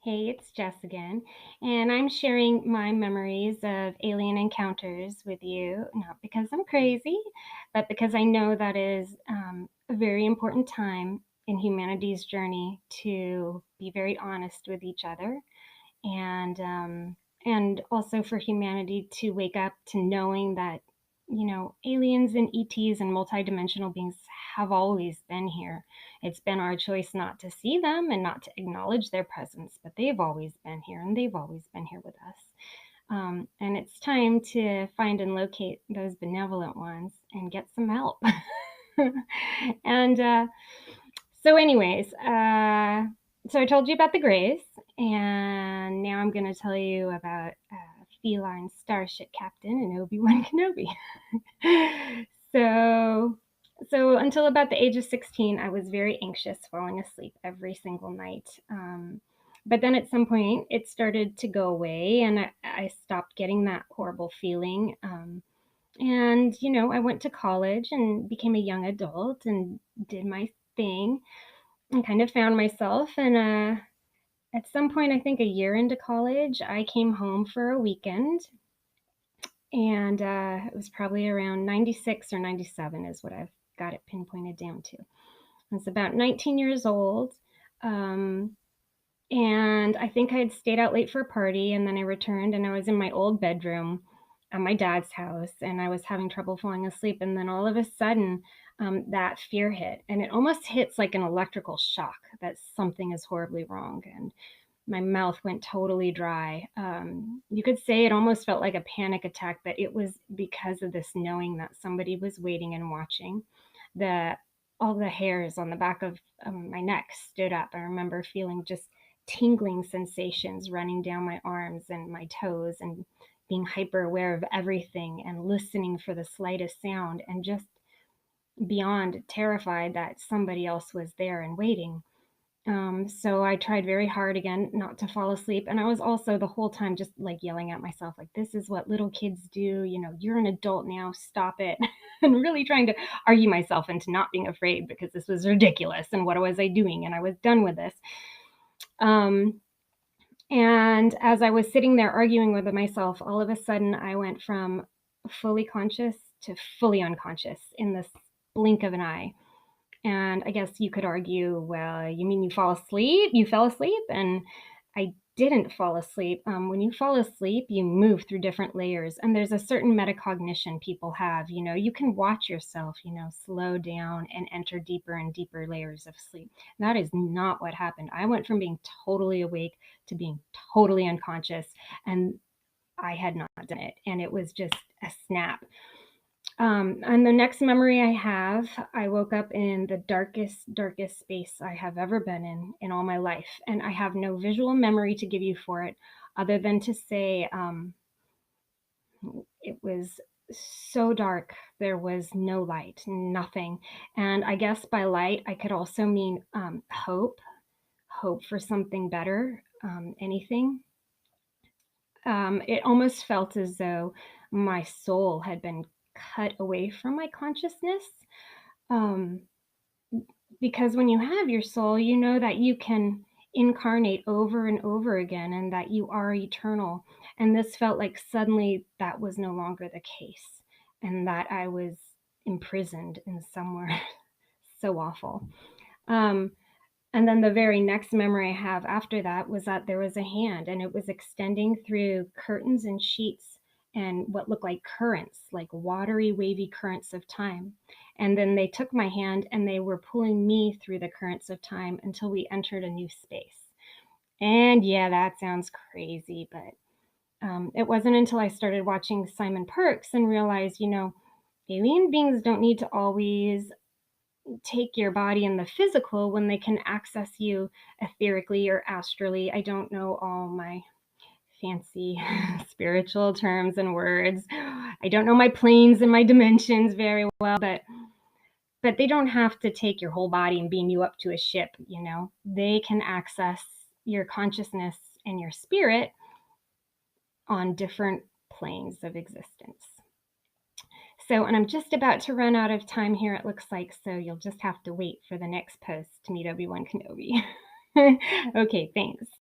Hey, it's Jess again, and I'm sharing my memories of alien encounters with you, not because I'm crazy, but because I know that is a very important time in humanity's journey to be very honest with each other and also for humanity to wake up to knowing that aliens and ETs and multidimensional beings have always been here. It's been our choice not to see them and not to acknowledge their presence, but they've always been here and they've always been here with us. And it's time to find and locate those benevolent ones and get some help. and so, anyways, so I told you about the Greys, and now I'm going to tell you about feline starship captain and Obi-Wan Kenobi. so, so until about the age of 16, I was very anxious, falling asleep every single night. But then at some point, it started to go away, and I stopped getting that horrible feeling. And I went to college and became a young adult and did my thing and kind of found myself. And at some point, I think a year into college, I came home for a weekend. And it was probably around 96 or 97 is what I've got it pinpointed down to. I was about 19 years old. Um, and I think I had stayed out late for a party, and then I returned and I was in my old bedroom at my dad's house, and I was having trouble falling asleep. And then all of a sudden, that fear hit, and it almost hits like an electrical shock that something is horribly wrong. And my mouth went totally dry. You could say it almost felt like a panic attack, but it was because of this knowing that somebody was waiting and watching. The all the hairs on the back of my neck stood up. I remember feeling just tingling sensations running down my arms and my toes, and being hyper aware of everything and listening for the slightest sound, and just beyond terrified that somebody else was there and waiting. So I tried very hard again not to fall asleep. And I was also the whole time just like yelling at myself, like, this is what little kids do. You're an adult now, stop it. And really trying to argue myself into not being afraid because this was ridiculous. And what was I doing? And I was done with this. Um, and as I was sitting there arguing with myself, all of a sudden I went from fully conscious to fully unconscious in this blink of an eye. And I guess you could argue, well, you mean you fall asleep? You fell asleep? And I didn't fall asleep. When you fall asleep, you move through different layers, and there's a certain metacognition people have. You can watch yourself, slow down and enter deeper and deeper layers of sleep. That is not what happened. I went from being totally awake to being totally unconscious, and I had not done it. And it was just a snap. And the next memory I have, I woke up in the darkest space I have ever been in all my life. And I have no visual memory to give you for it, other than to say it was so dark. There was no light, nothing. And I guess by light, I could also mean hope for something better, anything. It almost felt as though my soul had been cut away from my consciousness. Um, because when you have your soul, you know that you can incarnate over and over again and that you are eternal. And this felt like suddenly that was no longer the case, and that I was imprisoned in somewhere so awful. Um, and then the very next memory I have after that was that there was a hand, and it was extending through curtains and sheets and what looked like currents, like watery, wavy currents of time. And then they took my hand and they were pulling me through the currents of time until we entered a new space. And yeah, that sounds crazy, but it wasn't until I started watching Simon Perks and realized, alien beings don't need to always take your body in the physical when they can access you etherically or astrally. I don't know all my fancy spiritual terms and words. I don't know my planes and my dimensions very well, but they don't have to take your whole body and beam you up to a ship. They can access your consciousness and your spirit on different planes of existence. So, and I'm just about to run out of time here, it looks like, so you'll just have to wait for the next post to meet Obi-Wan Kenobi. Okay, thanks.